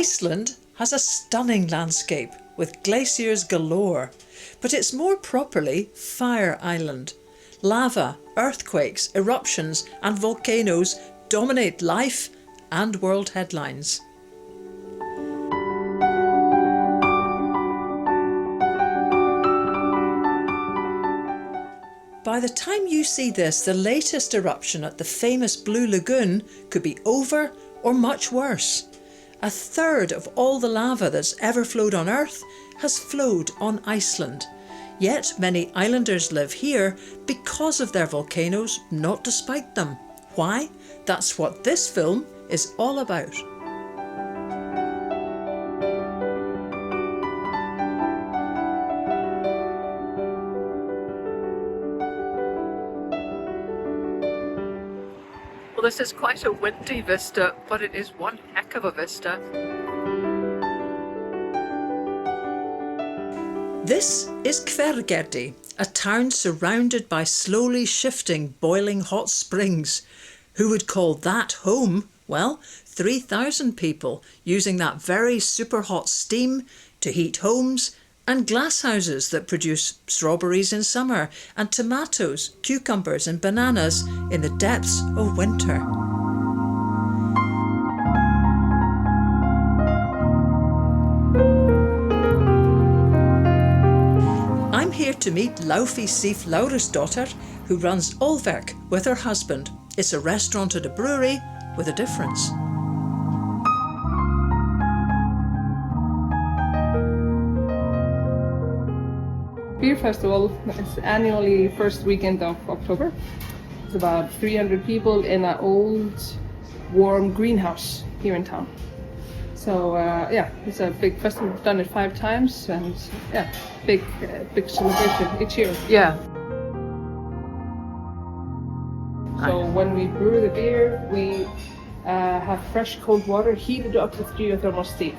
Iceland has a stunning landscape with glaciers galore, but it's more properly Fire Island. Lava, earthquakes, eruptions and volcanoes dominate life and world headlines. By the time you see this, the latest eruption at the famous Blue Lagoon could be over or much worse. A third of all the lava that's ever flowed on Earth has flowed on Iceland. Yet many islanders live here because of their volcanoes, not despite them. Why? That's what this film is all about. Well, this is quite a windy vista, but it is one heck of a vista. This is Hveragerði, a town surrounded by slowly shifting boiling hot springs. Who would call that home? Well, 3,000 people using that very super hot steam to heat homes, and glasshouses that produce strawberries in summer and tomatoes, cucumbers and bananas in the depths of winter. I'm here to meet Laufey Sif Larusdottir, who runs Ölverk with her husband. It's a restaurant and a brewery with a difference. Beer Festival is annually first weekend of October. It's about 300 people in an old, warm greenhouse here in town. So it's a big festival. We've done it 5 times, and big celebration each year. Yeah. So when we brew the beer, we have fresh cold water heated up with geothermal steam.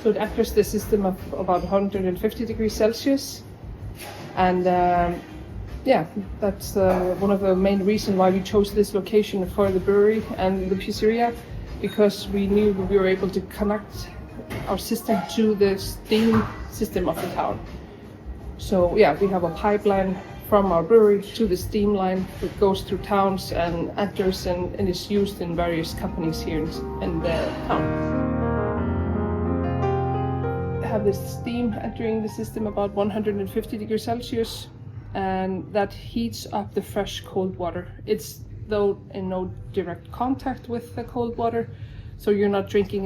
So it enters the system of about 150 degrees Celsius. And that's one of the main reasons why we chose this location for the brewery and the pizzeria, because we knew we were able to connect our system to the steam system of the town. So we have a pipeline from our brewery to the steam line that goes through towns and enters and is used in various companies here in the town. Have this steam entering the system about 150 degrees Celsius, and that heats up the fresh cold water. It's though in no direct contact with the cold water, so you're not drinking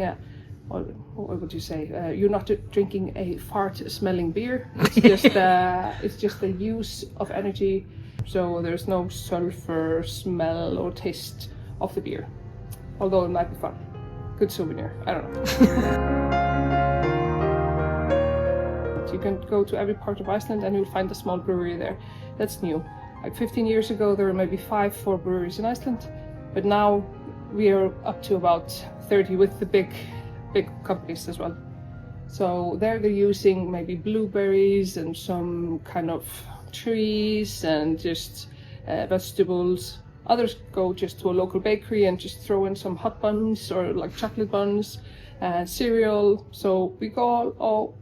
you're not drinking a fart-smelling beer. It's just the use of energy, so there's no sulfur smell or taste of the beer. Although it might be fun, good souvenir. I don't know. You can go to every part of Iceland and you'll find a small brewery there. That's new. Like 15 years ago, there were maybe 4 breweries in Iceland, but now we are up to about 30 with the big companies as well. So they're using maybe blueberries and some kind of trees and just vegetables. Others go just to a local bakery and just throw in some hot buns or like chocolate buns and cereal. So we go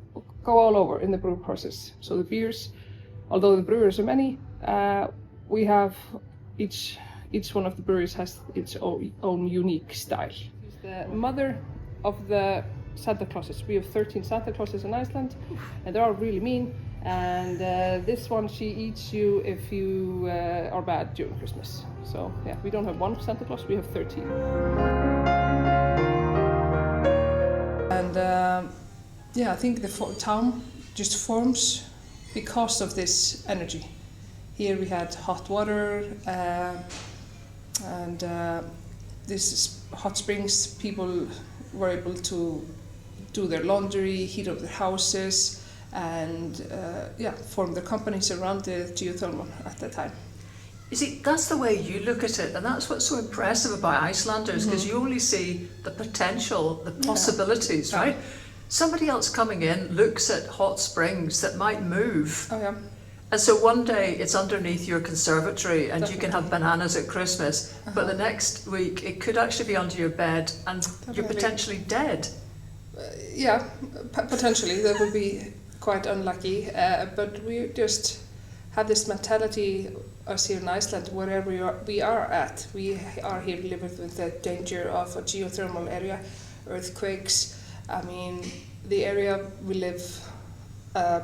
all over in the brew process. So the beers, although the brewers are many, we have each one of the breweries has its own unique style. The mother of the Santa Clauses. We have 13 Santa Clauses in Iceland, and they're all really mean. And this one, she eats you if you are bad during Christmas. So we don't have one Santa Claus, we have 13. And I think the town just forms because of this energy. Here we had hot water and this is hot springs. People were able to do their laundry, heat up their houses, and form their companies around the geothermal at that time. You see, that's the way you look at it, and that's what's so impressive about Icelanders, because you only see the potential, the possibilities, right? Somebody else coming in looks at hot springs that might move. Oh yeah. And so one day it's underneath your conservatory and you can have bananas at Christmas, but the next week it could actually be under your bed and you're potentially dead. Yeah, potentially that would be quite unlucky, but we just have this mentality, us here in Iceland, wherever we are at. We are here living with the danger of a geothermal area, earthquakes. I mean, the area we live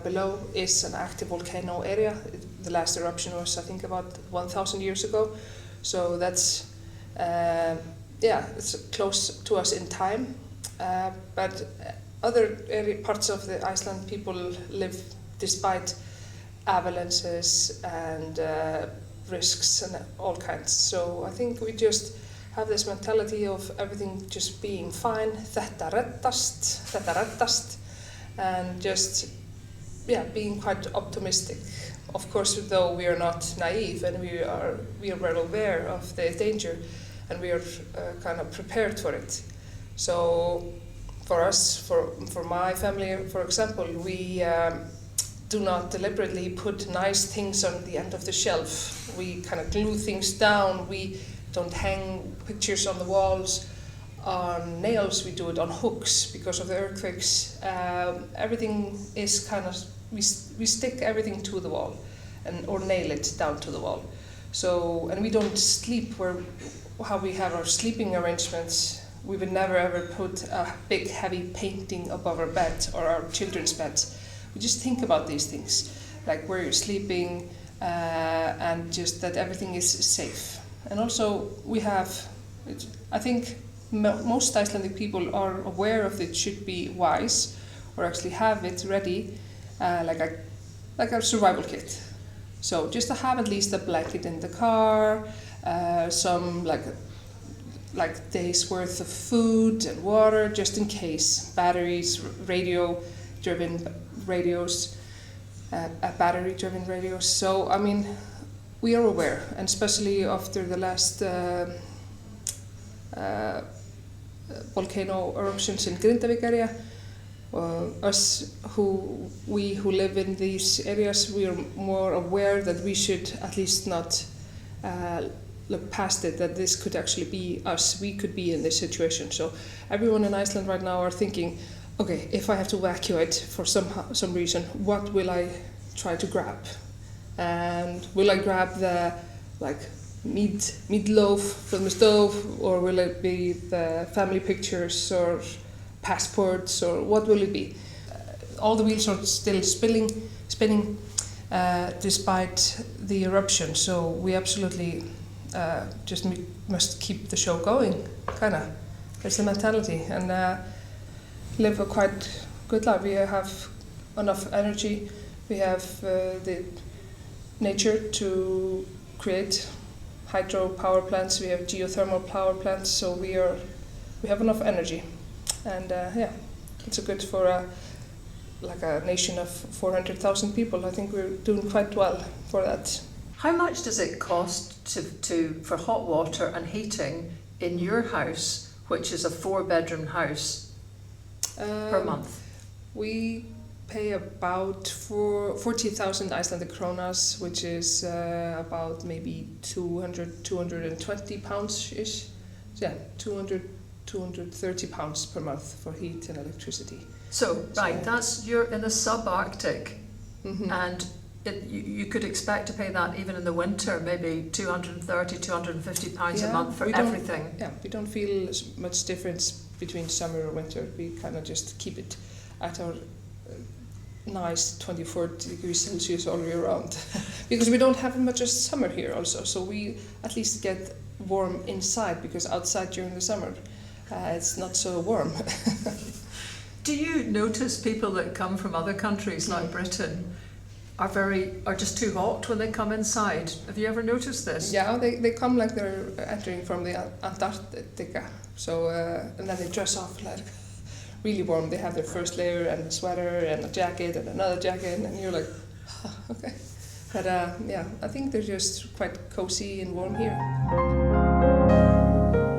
below is an active volcano area. The last eruption was, I think, about 1,000 years ago. So that's, it's close to us in time. But other parts of the Iceland, people live despite avalanches and risks and all kinds. So I think we just have this mentality of everything just being fine, þetta reddast, and just being quite optimistic. Of course, though, we are not naive, and we are well aware of the danger, and we are kind of prepared for it. So for us, for my family, for example, we do not deliberately put nice things on the end of the shelf. We kind of glue things down. We don't hang pictures on the walls on nails. We do it on hooks because of the earthquakes. Everything is kind of, we stick everything to the wall or nail it down to the wall. So, and we don't sleep how we have our sleeping arrangements. We would never ever put a big heavy painting above our bed or our children's beds. We just think about these things, like where you're sleeping, and just that everything is safe. And also we have, I think most Icelandic people are aware of it, should be wise, or actually have it ready, like a survival kit. So just to have at least a blanket in the car, some like days worth of food and water, just in case. Batteries, radio-driven radios, battery-driven radios. So I mean, we are aware, and especially after the last volcano eruptions in Grindavik area, us who live in these areas, we are more aware that we should at least not look past it, that this could actually be us. We could be in this situation. So everyone in Iceland right now are thinking, okay, if I have to evacuate for some reason, what will I try to grab? And will I grab the meatloaf from the stove, or will it be the family pictures or passports, or what will it be? All the wheels are still spinning despite the eruption. So we absolutely just must keep the show going, kinda. It's the mentality, and live a quite good life. We have enough energy. We have the nature to create hydro power plants. We have geothermal power plants. So we have enough energy, and it's a good for a nation of 400,000 people. I think we're doing quite well for that. How much does it cost for hot water and heating in your house, which is a 4-bedroom house, per month? We pay about 40,000 Icelandic kronas, which is about maybe 220 pounds-ish. So, 230 pounds per month for heat and electricity. So you're in the subarctic, and you could expect to pay that even in the winter, maybe 230, 250 pounds a month for everything. We don't feel much difference between summer or winter. We kind of just keep it at our nice 24 degrees Celsius all year round. Because we don't have much of summer here also, so we at least get warm inside, because outside during the summer it's not so warm. Do you notice people that come from other countries like Britain are just too hot when they come inside? Have you ever noticed this? Yeah, they come like they're entering from the Antarctica. So and then they dress off like really warm. They have their first layer and a sweater and a jacket and another jacket, and you're like, oh, okay. But I think they're just quite cozy and warm here.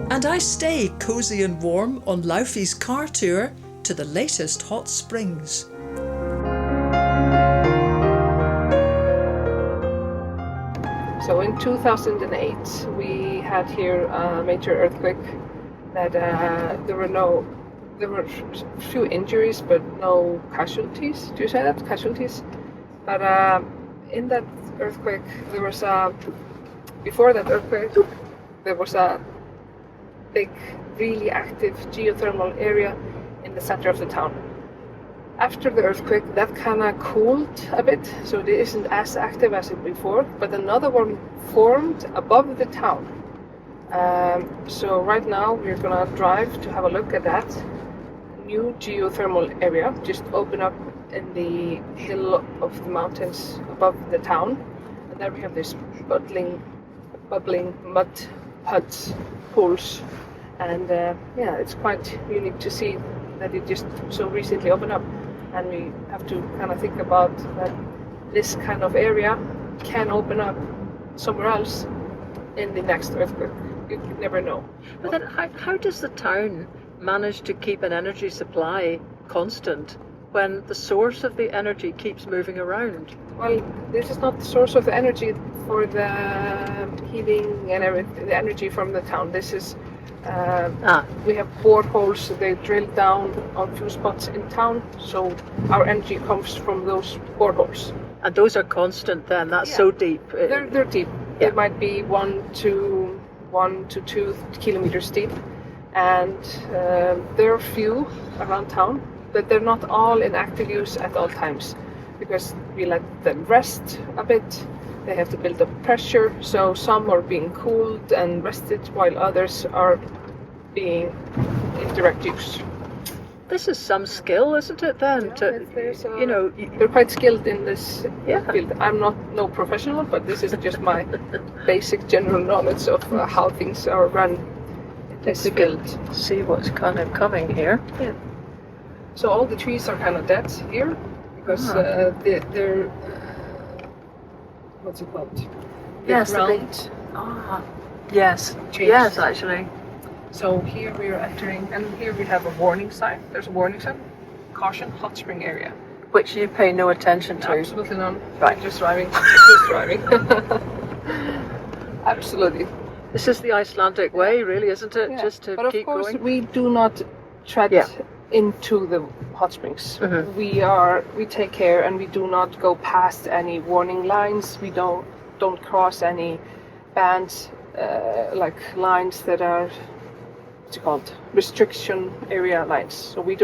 And I stay cozy and warm on Laufey's car tour to the latest hot springs. So in 2008, we had here a major earthquake that there were no there were a few injuries, but no casualties. Do you say that? Casualties? But in that earthquake, there was before that earthquake, there was a big, really active geothermal area in the center of the town. After the earthquake, that kind of cooled a bit, so it isn't as active as it before, but another one formed above the town. So right now we're gonna drive to have a look at that new geothermal area, just open up in the hill of the mountains above the town. And there we have this bubbling mud huts, pools, and yeah, it's quite unique to see that it just so recently opened up. And we have to kind of think about that this kind of area can open up somewhere else in the next earthquake. You never know. But then how does the town manage to keep an energy supply constant when the source of the energy keeps moving around? Well, this is not the source of the energy for the heating and everything, the energy from the town. This is we have boreholes. They drill down on a few spots in town, so our energy comes from those boreholes. And those are constant then? That's so deep. They're deep. Yeah. They might be 1 to 2 kilometers deep, and there are few around town, but they're not all in active use at all times, because we let them rest a bit. They have to build up pressure, so some are being cooled and rested while others are being in direct use. This is some skill, isn't it then? They're quite skilled in this field. I'm not no professional, but this is just my basic general knowledge of how things are run in this field. See what's kind of coming here. Yeah. So all the trees are kind of dead here because they're what's it called? Yes, ground. Yes. Changed. Yes, actually. So here we are entering, and here we have a warning sign. There's a warning sign. Caution, hot spring area. Which you pay no attention to. Absolutely none. Right. Just driving. Just driving. Absolutely. This is the Icelandic way, really, isn't it? Yeah. Just to but keep of course, going. we do not tread into the hot springs. Mm-hmm. We take care, and we do not go past any warning lines. We don't cross any bands, like lines that are what's it called, restriction area lines. So we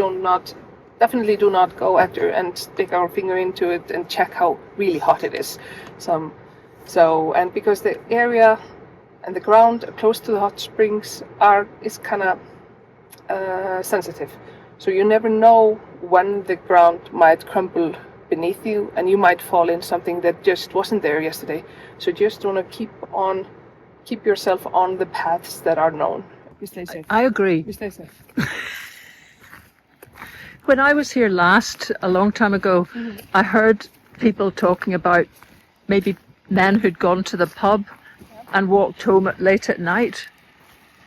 definitely do not go after and stick our finger into it and check how really hot it is. And because the area and the ground close to the hot springs is kind of sensitive. So you never know when the ground might crumble beneath you, and you might fall in something that just wasn't there yesterday. So you just want to keep yourself on the paths that are known. We stay safe. I agree. We stay safe. When I was here last, a long time ago, I heard people talking about maybe men who'd gone to the pub and walked home late at night.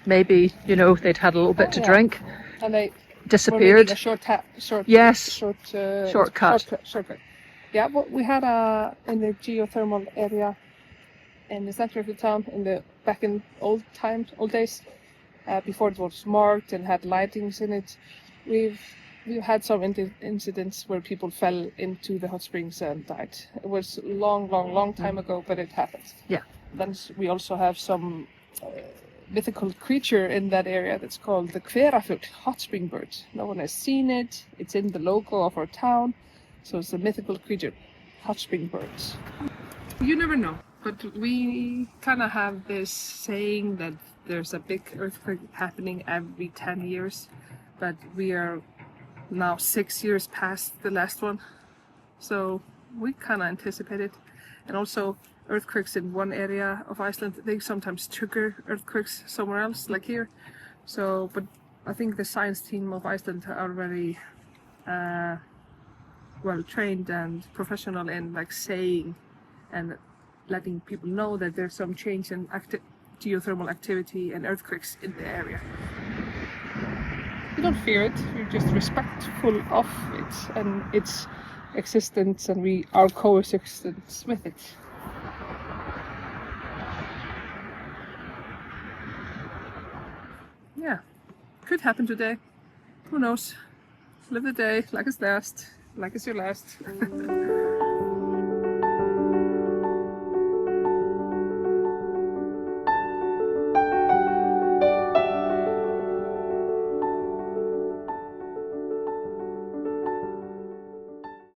Maybe, they'd had a little bit to drink. And they disappeared. A shortcut. Yeah, well, we had in the geothermal area in the center of the town back in old days, before it was marked and had lightings in it. We've had some incidents where people fell into the hot springs and died. It was long time ago, but it happened. Yeah. Then we also have some mythical creature in that area that's called the Hveragerði hot spring bird. No one has seen it. It's in the logo of our town, so it's a mythical creature, hot spring birds. You never know, but we kind of have this saying that there's a big earthquake happening every 10 years, but we are now 6 years past the last one, so we kind of anticipate it. And also earthquakes in one area of Iceland, they sometimes trigger earthquakes somewhere else, like here. So, but I think the science team of Iceland are very well trained and professional in saying and letting people know that there's some change in geothermal activity and earthquakes in the area. We don't fear it, we're just respectful of it and its existence, and our coexistence with it. Yeah, could happen today. Who knows? Live the day like it's your last.